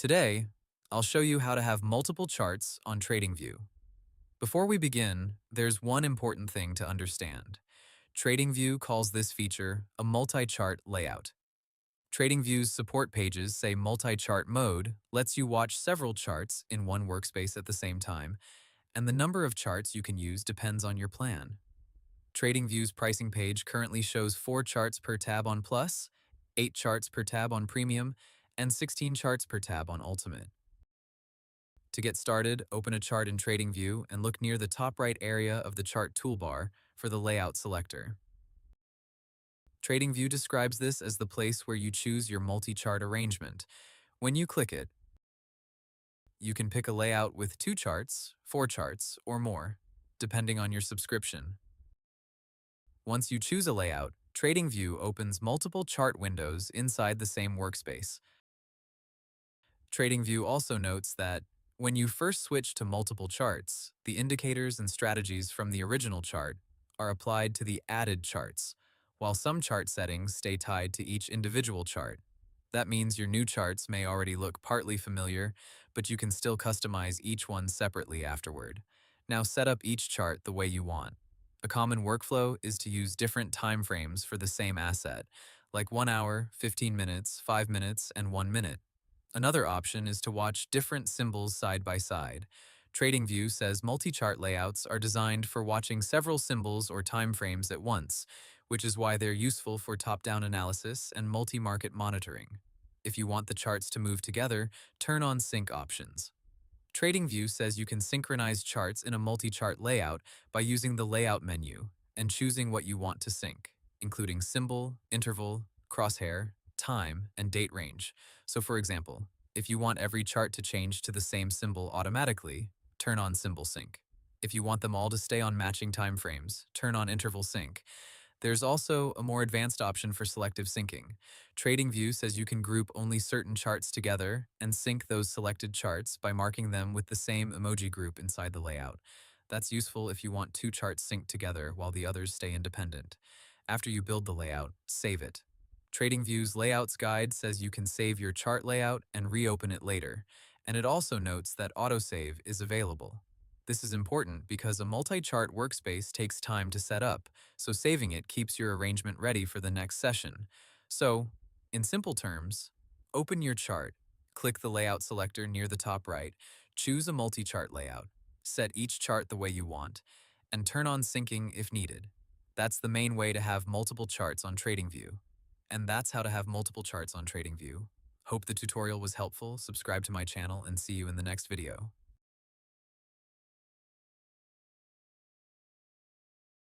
Today, I'll show you how to have multiple charts on TradingView. Before we begin, there's one important thing to understand. TradingView calls this feature a multi-chart layout. TradingView's support pages say multi-chart mode lets you watch several charts in one workspace at the same time, and the number of charts you can use depends on your plan. TradingView's pricing page currently shows 4 charts per tab on Plus, 8 charts per tab on Premium, and 16 charts per tab on Ultimate. To get started, open a chart in TradingView and look near the top right area of the chart toolbar for the layout selector. TradingView describes this as the place where you choose your multi-chart arrangement. When you click it, you can pick a layout with 2 charts, 4 charts, or more, depending on your subscription. Once you choose a layout, TradingView opens multiple chart windows inside the same workspace. TradingView also notes that when you first switch to multiple charts, the indicators and strategies from the original chart are applied to the added charts, while some chart settings stay tied to each individual chart. That means your new charts may already look partly familiar, but you can still customize each one separately afterward. Now set up each chart the way you want. A common workflow is to use different time frames for the same asset, like 1 hour, 15 minutes, 5 minutes, and 1 minute. Another option is to watch different symbols side by side. TradingView says multi-chart layouts are designed for watching several symbols or time frames at once, which is why they're useful for top-down analysis and multi-market monitoring. If you want the charts to move together, turn on sync options. TradingView says you can synchronize charts in a multi-chart layout by using the layout menu and choosing what you want to sync, including symbol, interval, crosshair, time, and date range. So for example, if you want every chart to change to the same symbol automatically, turn on symbol sync. If you want them all to stay on matching time frames, turn on interval sync. There's also a more advanced option for selective syncing. TradingView says you can group only certain charts together and sync those selected charts by marking them with the same emoji group inside the layout. That's useful if you want 2 charts synced together while the others stay independent. After you build the layout, save it. TradingView's Layouts Guide says you can save your chart layout and reopen it later, and it also notes that autosave is available. This is important because a multi-chart workspace takes time to set up, so saving it keeps your arrangement ready for the next session. So, in simple terms, open your chart, click the layout selector near the top right, choose a multi-chart layout, set each chart the way you want, and turn on syncing if needed. That's the main way to have multiple charts on TradingView. And that's how to have multiple charts on TradingView. Hope the tutorial was helpful, subscribe to my channel, and see you in the next video.